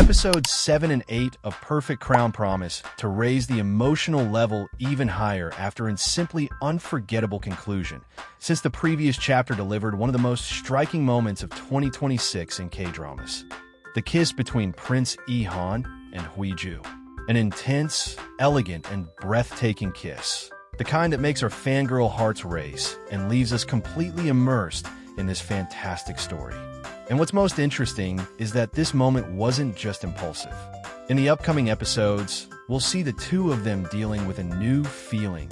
Episodes 7 and 8 of Perfect Crown promise to raise the emotional level even higher after a simply unforgettable conclusion, since the previous chapter delivered one of the most striking moments of 2026 in K-dramas. The kiss between Prince Lee-han and Hui-ju. An intense, elegant, and breathtaking kiss. The kind that makes our fangirl hearts race and leaves us completely immersed in this fantastic story. And what's most interesting is that this moment wasn't just impulsive. In the upcoming episodes, we'll see the two of them dealing with a new feeling,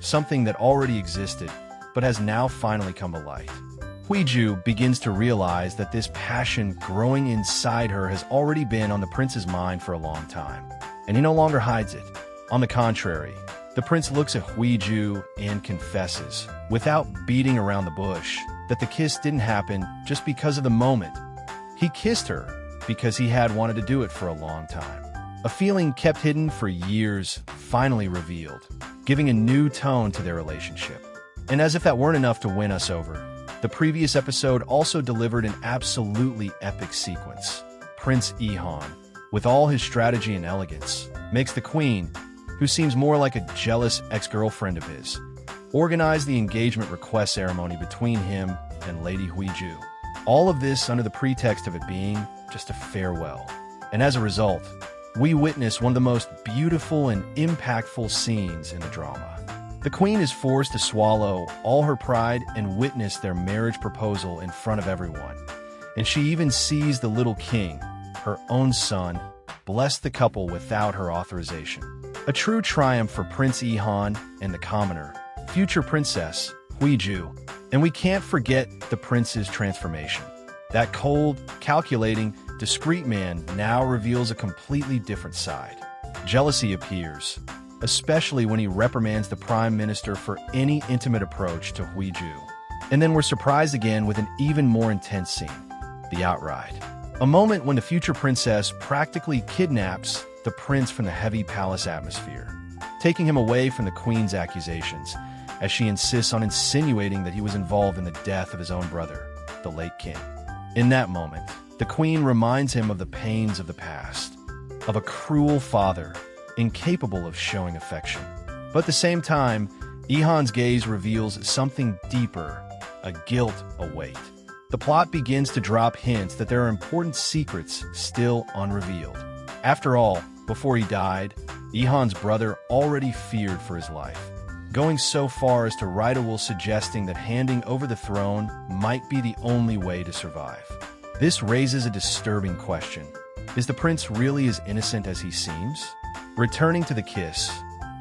something that already existed, but has now finally come to light. Hui-ju begins to realize that this passion growing inside her has already been on the prince's mind for a long time, and he no longer hides it. On the contrary, the prince looks at Hui-ju and confesses, without beating around the bush, that the kiss didn't happen just because of the moment. He kissed her because he had wanted to do it for a long time. A feeling kept hidden for years, finally revealed, giving a new tone to their relationship. And as if that weren't enough to win us over, the previous episode also delivered an absolutely epic sequence. Prince Lee-han, with all his strategy and elegance, makes the queen, who seems more like a jealous ex-girlfriend of his, organize the engagement request ceremony between him and Lady Hui-ju. All of this under the pretext of it being just a farewell. And as a result, we witness one of the most beautiful and impactful scenes in the drama. The queen is forced to swallow all her pride and witness their marriage proposal in front of everyone. And she even sees the little king, her own son, bless the couple without her authorization. A true triumph for Prince Lee-han and the commoner, future princess, Hui-ju. And we can't forget the prince's transformation. That cold, calculating, discreet man now reveals a completely different side. Jealousy appears, especially when he reprimands the prime minister for any intimate approach to Hui-ju. And then we're surprised again with an even more intense scene, the outride. A moment when the future princess practically kidnaps the prince from the heavy palace atmosphere, taking him away from the queen's accusations, as she insists on insinuating that he was involved in the death of his own brother, the late king. In that moment, the queen reminds him of the pains of the past, of a cruel father, incapable of showing affection. But at the same time, Lee-han's gaze reveals something deeper, a guilt, a weight. The plot begins to drop hints that there are important secrets still unrevealed. After all, before he died, Lee-han's brother already feared for his life, going so far as to write a will suggesting that handing over the throne might be the only way to survive. This raises a disturbing question. Is the prince really as innocent as he seems? Returning to the kiss,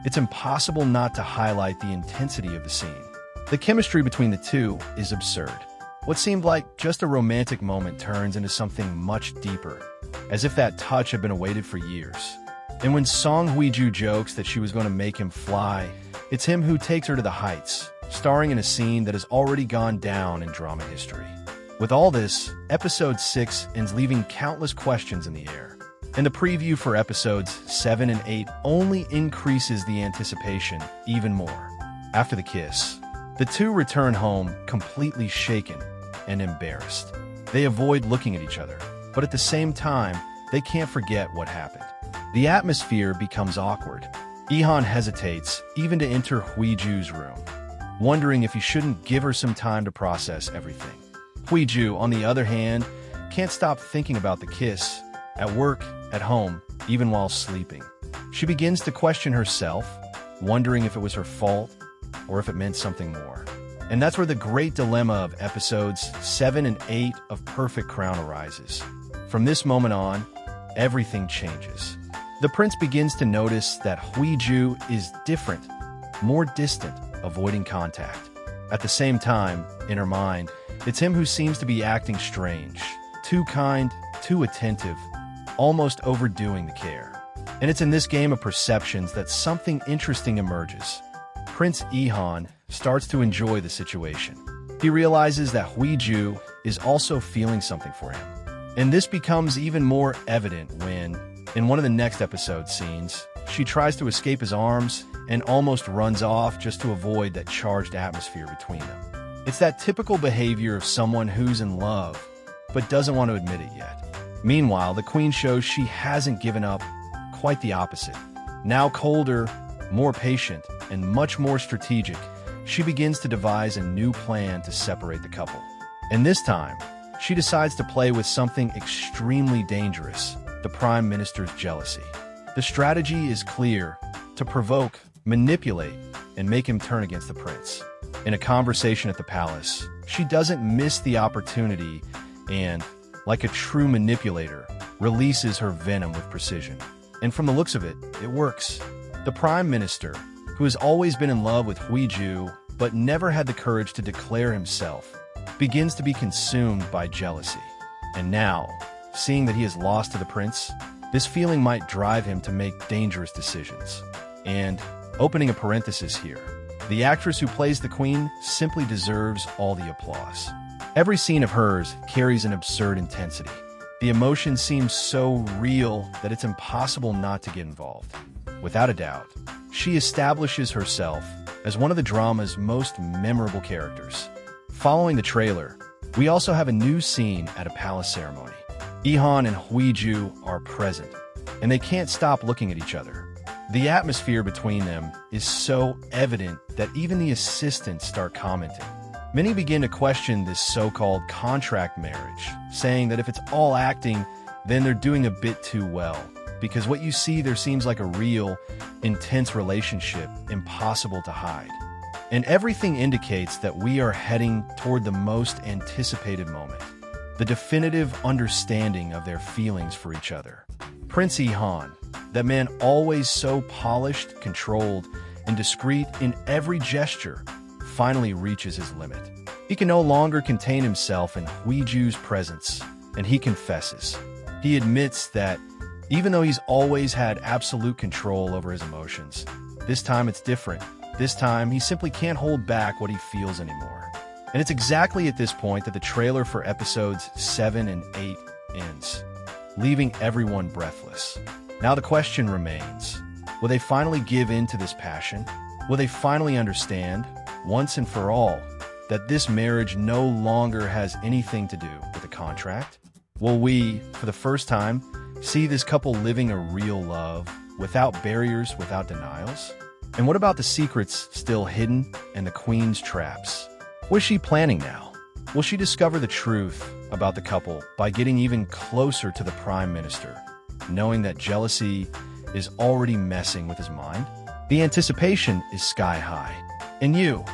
it's impossible not to highlight the intensity of the scene. The chemistry between the two is absurd. What seemed like just a romantic moment turns into something much deeper, as if that touch had been awaited for years. And when Song Hui-ju jokes that she was going to make him fly, it's him who takes her to the heights, starring in a scene that has already gone down in drama history. With all this, episode 6 ends leaving countless questions in the air. And the preview for episodes 7 and 8 only increases the anticipation even more. After the kiss, the two return home completely shaken and embarrassed. They avoid looking at each other, but at the same time, they can't forget what happened. The atmosphere becomes awkward. Lee-han hesitates even to enter Hui-ju's room, wondering if he shouldn't give her some time to process everything. Hui-ju, on the other hand, can't stop thinking about the kiss, at work, at home, even while sleeping. She begins to question herself, wondering if it was her fault or if it meant something more. And that's where the great dilemma of episodes 7 and 8 of Perfect Crown arises. From this moment on, everything changes. The prince begins to notice that Hui-ju is different, more distant, avoiding contact. At the same time, in her mind, it's him who seems to be acting strange, too kind, too attentive, almost overdoing the care. And it's in this game of perceptions that something interesting emerges. Prince Lee-han starts to enjoy the situation. He realizes that Hui-ju is also feeling something for him. And this becomes even more evident when, in one of the next episode scenes, she tries to escape his arms and almost runs off just to avoid that charged atmosphere between them. It's that typical behavior of someone who's in love, but doesn't want to admit it yet. Meanwhile, the queen shows she hasn't given up, quite the opposite. Now colder, more patient, and much more strategic, she begins to devise a new plan to separate the couple. And this time, she decides to play with something extremely dangerous, the Prime Minister's jealousy. The strategy is clear: to provoke, manipulate, and make him turn against the prince. In a conversation at the palace, she doesn't miss the opportunity and, like a true manipulator, releases her venom with precision. And from the looks of it, it works. The Prime Minister, who has always been in love with Huiju but never had the courage to declare himself, begins to be consumed by jealousy. And now, seeing that he has lost to the prince, this feeling might drive him to make dangerous decisions. And, opening a parenthesis here, the actress who plays the queen simply deserves all the applause. Every scene of hers carries an absurd intensity. The emotion seems so real that it's impossible not to get involved. Without a doubt, she establishes herself as one of the drama's most memorable characters. Following the trailer, we also have a new scene at a palace ceremony. Ihan and Huiju are present, and they can't stop looking at each other. The atmosphere between them is so evident that even the assistants start commenting. Many begin to question this so-called contract marriage, saying that if it's all acting, then they're doing a bit too well, because what you see there seems like a real, intense relationship, impossible to hide. And everything indicates that we are heading toward the most anticipated moment, the definitive understanding of their feelings for each other. Prince Ihan, that man always so polished, controlled, and discreet in every gesture, finally reaches his limit. He can no longer contain himself in Huiju's presence, and he confesses. He admits that even though he's always had absolute control over his emotions, this time it's different. This time, he simply can't hold back what he feels anymore. And it's exactly at this point that the trailer for episodes 7 and 8 ends, leaving everyone breathless. Now the question remains, will they finally give in to this passion? Will they finally understand, once and for all, that this marriage no longer has anything to do with a contract? Will we, for the first time, see this couple living a real love, without barriers, without denials? And what about the secrets still hidden and the queen's traps? What is she planning now? Will she discover the truth about the couple by getting even closer to the Prime Minister, knowing that jealousy is already messing with his mind? The anticipation is sky high. And you,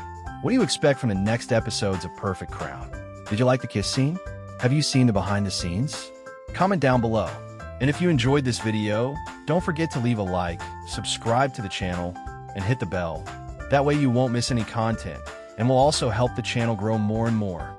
what do you expect from the next episodes of Perfect Crown? Did you like the kiss scene? Have you seen the behind the scenes? Comment down below. And if you enjoyed this video, don't forget to leave a like, subscribe to the channel, and hit the bell. That way you won't miss any content, and will also help the channel grow more and more.